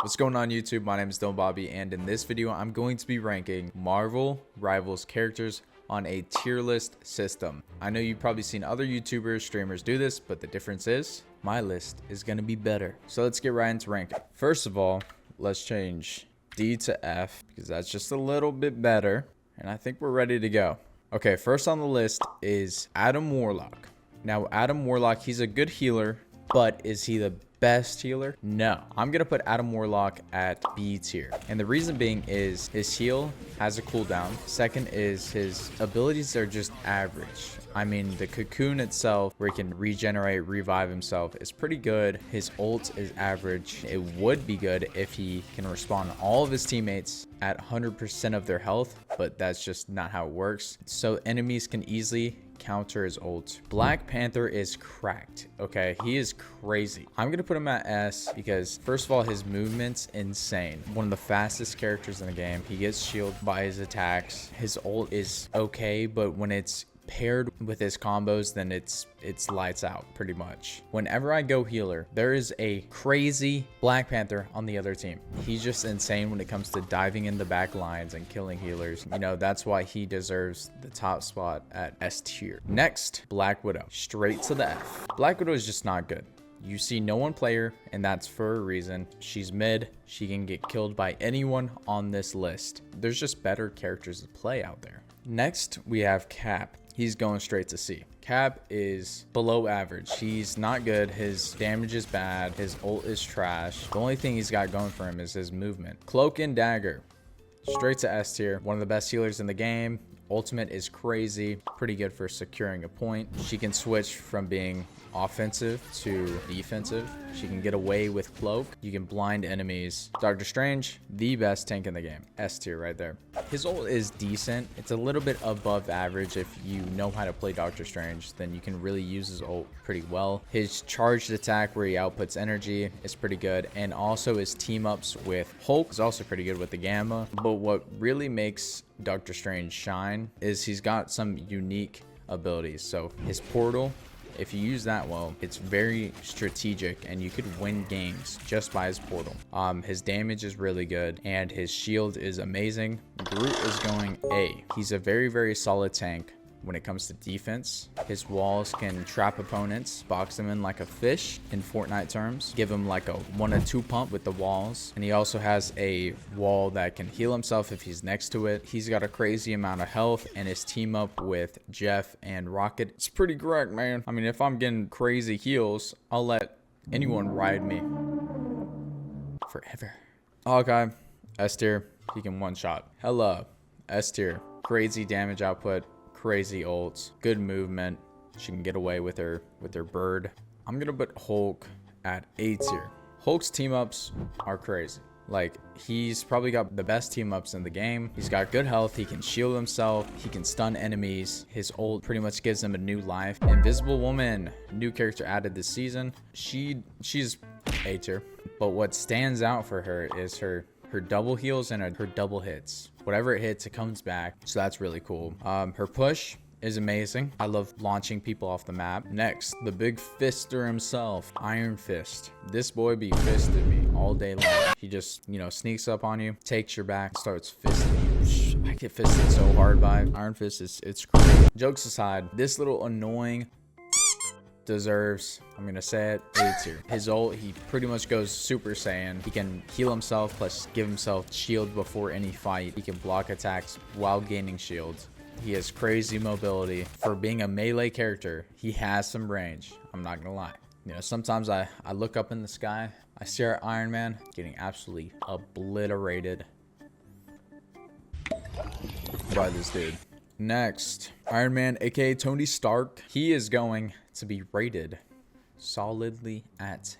What's going on YouTube? My name is Don Bobby, and in this video I'm going to be ranking Marvel Rivals characters on a tier list system. I know you've probably seen other YouTubers, streamers do this, but the difference is my list is going to be better. So let's get right into ranking. First of all, let's change D to F because that's just a little bit better, and I think we're ready to go. Okay, first on the list is Adam Warlock. Now Adam Warlock, he's a good healer, but is he the best healer? No. I'm gonna put Adam Warlock at B tier, and the reason being is his heal has a cooldown. Second is his abilities are just average. I mean, the cocoon itself, where he can regenerate, revive himself, is pretty good. His ult is average. It would be good if he can respawn all of his teammates at 100% of their health, but that's just not how it works. So enemies can easily counter his ult. Black Panther is cracked. Okay, he is crazy. I'm gonna put him at S because first of all, his movement's insane. One of the fastest characters in the game. He gets shielded by his attacks. His ult is okay, but when it's paired with his combos, then it's lights out pretty much. Whenever I go healer, there is a crazy Black Panther on the other team. He's just insane when it comes to diving in the back lines and killing healers. You know, that's why he deserves the top spot at S tier. Next, Black Widow, straight to the F. Black Widow is just not good. You see no one play her, and that's for a reason. She's mid. She can get killed by anyone on this list. There's just better characters to play out there. Next, we have Cap. He's going straight to C. Cap is below average. He's not good. His damage is bad. His ult is trash. The only thing he's got going for him is his movement. Cloak and Dagger, straight to S tier. One of the best healers in the game. Ultimate is crazy. Pretty good for securing a point. She can switch from being offensive to defensive. She can get away with cloak. You can blind enemies. Doctor Strange, the best tank in the game. S tier right there. His ult is decent. It's a little bit above average. If you know how to play Doctor Strange, then you can really use his ult pretty well. His charged attack where he outputs energy is pretty good, and also his team ups with Hulk is also pretty good with the Gamma. But what really makes Doctor Strange shine is he's got some unique abilities. So his portal, if you use that well, it's very strategic and you could win games just by his portal. His damage is really good and his shield is amazing. Groot is going A. He's a very, very solid tank. When it comes to defense, his walls can trap opponents, box them in like a fish in Fortnite terms, give him like a 1-2 pump with the walls. And he also has a wall that can heal himself if he's next to it. He's got a crazy amount of health, and his team up with Jeff and Rocket, it's pretty correct, man. I mean, if I'm getting crazy heals, I'll let anyone ride me forever. Okay, S tier, he can one shot. Hello, S tier, crazy damage output, crazy ults, good movement. She can get away with her bird. I'm gonna put Hulk at A tier. Hulk's team ups are crazy. Like, he's probably got the best team ups in the game. He's got good health. He can shield himself. He can stun enemies. His ult pretty much gives him a new life. Invisible Woman, new character added this season. She's A tier. But what stands out for her is her double heals and her double hits. Whatever it hits, it comes back. So that's really cool. Her push is amazing. I love launching people off the map. Next, the big fister himself, Iron Fist. This boy be fisting me all day long. He just, you know, sneaks up on you, takes your back, starts fisting you. I get fisted so hard by Iron Fist. It's crazy. Jokes aside, this little annoying deserves, I'm gonna say it, A tier. His ult, he pretty much goes Super Saiyan. He can heal himself plus give himself shield before any fight. He can block attacks while gaining shields. He has crazy mobility. For being a melee character, he has some range. I'm not gonna lie. You know, sometimes I look up in the sky, I stare at Iron Man getting absolutely obliterated by this dude. Next, Iron Man, aka Tony Stark. He is going to be rated solidly at,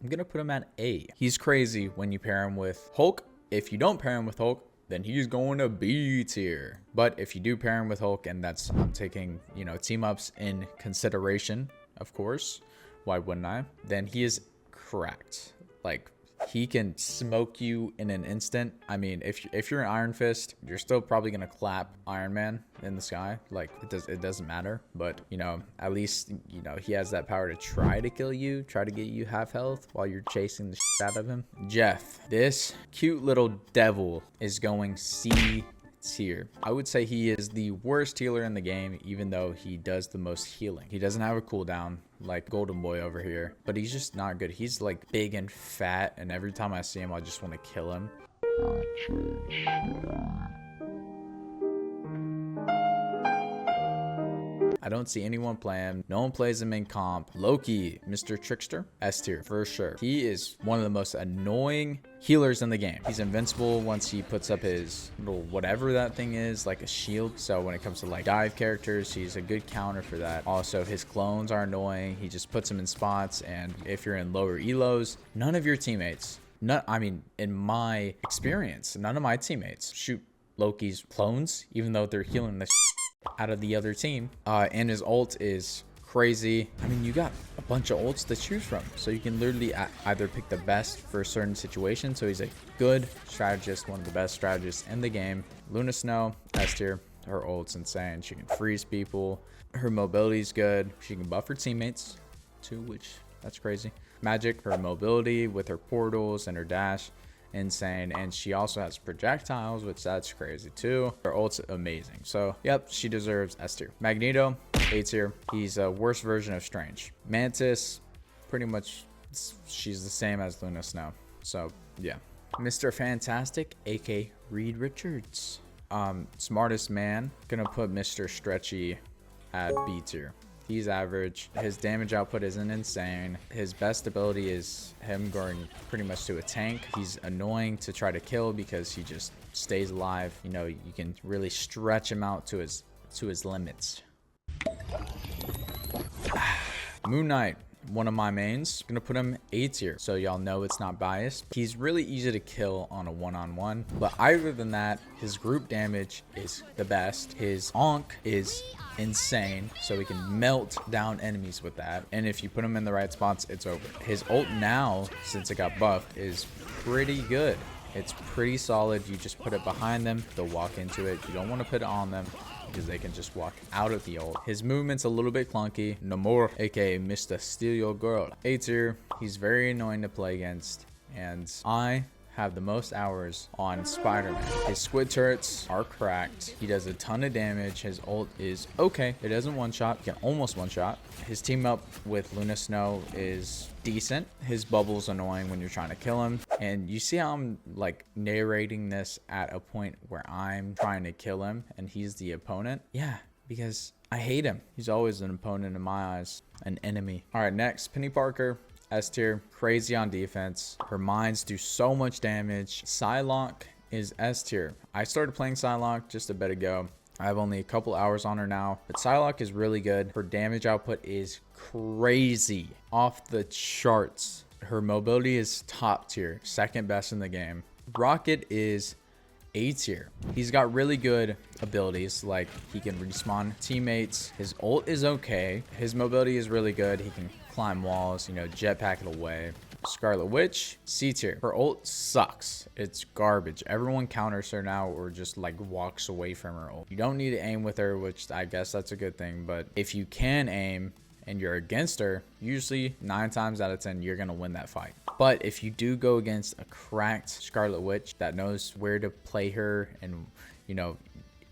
I'm gonna put him at A. He's crazy when you pair him with Hulk. If you don't pair him with Hulk, then he's going to B tier. But if you do pair him with Hulk, and that's, I'm taking, you know, team ups in consideration, of course, why wouldn't I? Then he is cracked. Like, he can smoke you in an instant. I mean, if you're an Iron Fist, you're still probably gonna clap Iron Man in the sky. Like, it doesn't matter. But you know, at least you know he has that power to try to kill you, try to get you half health while you're chasing the shit out of him. Jeff, this cute little devil is going C tier. I would say he is the worst healer in the game, even though he does the most healing. He doesn't have a cooldown like Golden Boy over here, but he's just not good. He's like big and fat, and every time I see him, I just want to kill him. I don't see anyone play him. No one plays him in comp. Loki, Mr. Trickster, S tier for sure. He is one of the most annoying healers in the game. He's invincible once he puts up his little whatever that thing is, like a shield. So when it comes to like dive characters, he's a good counter for that. Also, his clones are annoying. He just puts them in spots, and if you're in lower elos, none of your teammates, I mean, in my experience, none of my teammates shoot Loki's clones, even though they're healing the out of the other team. And his ult is crazy. I mean, you got a bunch of ults to choose from, so you can literally either pick the best for a certain situation. So he's a good strategist, one of the best strategists in the game. Luna Snow, S tier. Her ult's insane. She can freeze people. Her mobility's good. She can buff her teammates too, which that's crazy. Magic, her mobility with her portals and her dash, insane. And she also has projectiles, which that's crazy too. Her ult's amazing. So yep, she deserves S tier. Magneto, A tier. He's a worse version of Strange. Mantis, pretty much she's the same as Luna Snow. So yeah. Mr. Fantastic, aka Reed Richards. Smartest man, gonna put Mr. Stretchy at B tier. He's average. His damage output isn't insane. His best ability is him going pretty much to a tank. He's annoying to try to kill because he just stays alive. You know, you can really stretch him out to his limits. Moon Knight, one of my mains. Gonna put him A tier, so y'all know it's not biased. He's really easy to kill on a one-on-one, but other than that, his group damage is the best. His onk is insane, so he can melt down enemies with that, and if you put him in the right spots, it's over. His ult now, since it got buffed, is pretty good. It's pretty solid. You just put it behind them, they'll walk into it. You don't want to put it on them because they can just walk out of the ult. His movement's a little bit clunky. Namor, aka Mr. Steal Your Girl, A tier. He's very annoying to play against, and I have the most hours on Spider-Man. His squid turrets are cracked. He does a ton of damage. His ult is okay. It doesn't one-shot. You can almost one-shot. His team up with Luna Snow is decent. His bubble's annoying when you're trying to kill him. And you see how I'm like narrating this at a point where I'm trying to kill him and he's the opponent? Yeah, because I hate him. He's always an opponent in my eyes, an enemy. All right, next, Penny Parker. S tier, crazy on defense. Her mines do so much damage. Psylocke is S tier. I started playing Psylocke just a bit ago. I have only a couple hours on her now, but Psylocke is really good. Her damage output is crazy, off the charts. Her mobility is top tier, second best in the game. Rocket is A tier. He's got really good abilities, like he can respawn teammates. His ult is okay. His mobility is really good. He can climb walls, you know, jetpack it away. Scarlet Witch, C tier. Her ult sucks. It's garbage. Everyone counters her now or just like walks away from her ult. You don't need to aim with her, which I guess that's a good thing, but if you can aim and you're against her, usually 9 times out of 10 you're gonna win that fight. But if you do go against a cracked Scarlet Witch that knows where to play her and, you know,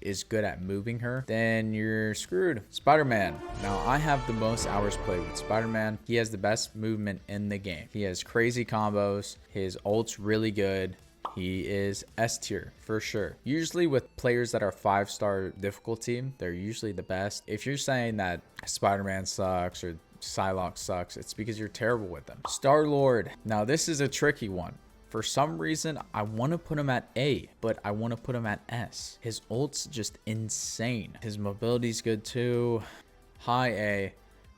is good at moving her, then you're screwed. Spider-Man. Now, I have the most hours played with Spider-Man. He has the best movement in the game. He has crazy combos. His ult's really good. He is S tier for sure. Usually with players that are 5-star difficulty, they're usually the best. If you're saying that Spider-Man sucks or Psylocke sucks, it's because you're terrible with them. Star-Lord. Now, this is a tricky one. For some reason, I want to put him at A, but I want to put him at S. His ult's just insane. His mobility's good too. High A,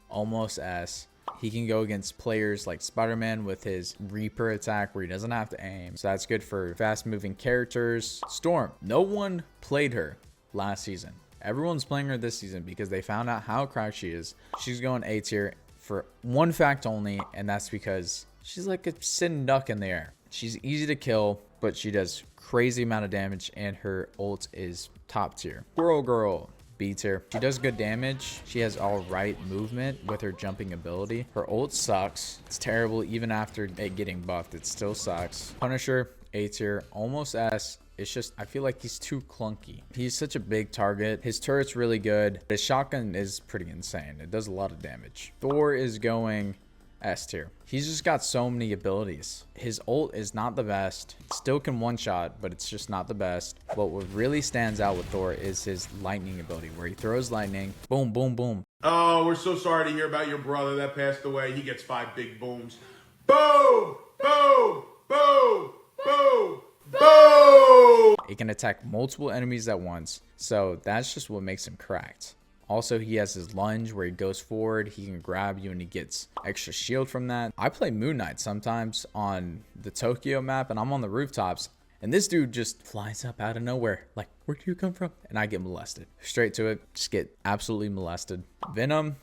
almost S. He can go against players like Spider-Man with his Reaper attack where he doesn't have to aim. So that's good for fast-moving characters. Storm. No one played her last season. Everyone's playing her this season because they found out how cracked she is. She's going A tier for one fact only, and that's because She's like a sitting duck in the air. She's easy to kill, but she does crazy amount of damage, and her ult is top tier. Squirrel Girl, B tier. She does good damage. She has all right movement with her jumping ability. Her ult sucks. It's terrible even after it getting buffed. It still sucks. Punisher, A tier, almost S. It's just, I feel like he's too clunky. He's such a big target. His turret's really good. His shotgun is pretty insane. It does a lot of damage. Thor is going S tier. He's just got so many abilities. His ult is not the best. Still can one shot, but it's just not the best. But what really stands out with Thor is his lightning ability, where he throws lightning, boom, boom, boom. Oh, we're so sorry to hear about your brother that passed away. He gets 5 big booms. Boom, boom, boom, boom, boom. It can attack multiple enemies at once, so that's just what makes him cracked. Also, he has his lunge where he goes forward, he can grab you, and he gets extra shield from that. I play Moon Knight sometimes on the Tokyo map, and I'm on the rooftops, and this dude just flies up out of nowhere. Like, where do you come from? And I get molested. Straight to it, just get absolutely molested. Venom,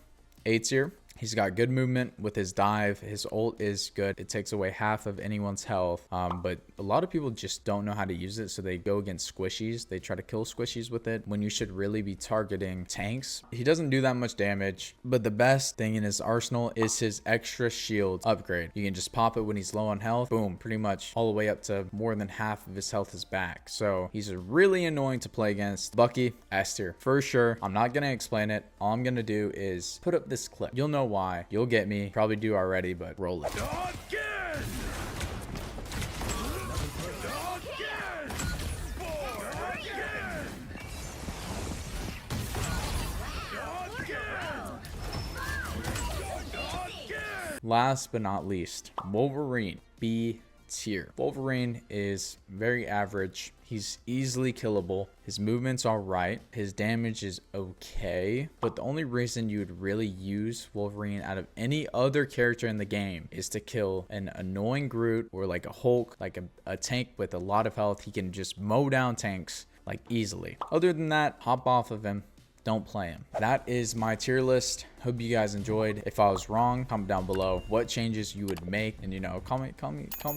A tier. He's got good movement with his dive. His ult is good. It takes away half of anyone's health. But a lot of people just don't know how to use it. So they go against squishies. They try to kill squishies with it when you should really be targeting tanks. He doesn't do that much damage. But the best thing in his arsenal is his extra shield upgrade. You can just pop it when he's low on health. Boom, pretty much all the way up to more than half of his health is back. So he's really annoying to play against. Bucky, S tier. For sure. I'm not going to explain it. All I'm going to do is put up this clip. You'll know why. You'll get me. Probably do already, but roll it. Last but not least, Wolverine, B tier. Wolverine is very average. He's easily killable. His movement's all right. His damage is okay. But the only reason you would really use Wolverine out of any other character in the game is to kill an annoying Groot or like a Hulk, like a tank with a lot of health. He can just mow down tanks like easily. Other than that, hop off of him. Don't play him. That is my tier list. Hope you guys enjoyed. If I was wrong, comment down below what changes you would make, and call me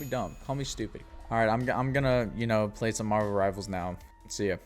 dumb, call me stupid. All right, I'm gonna play some Marvel Rivals now. See ya.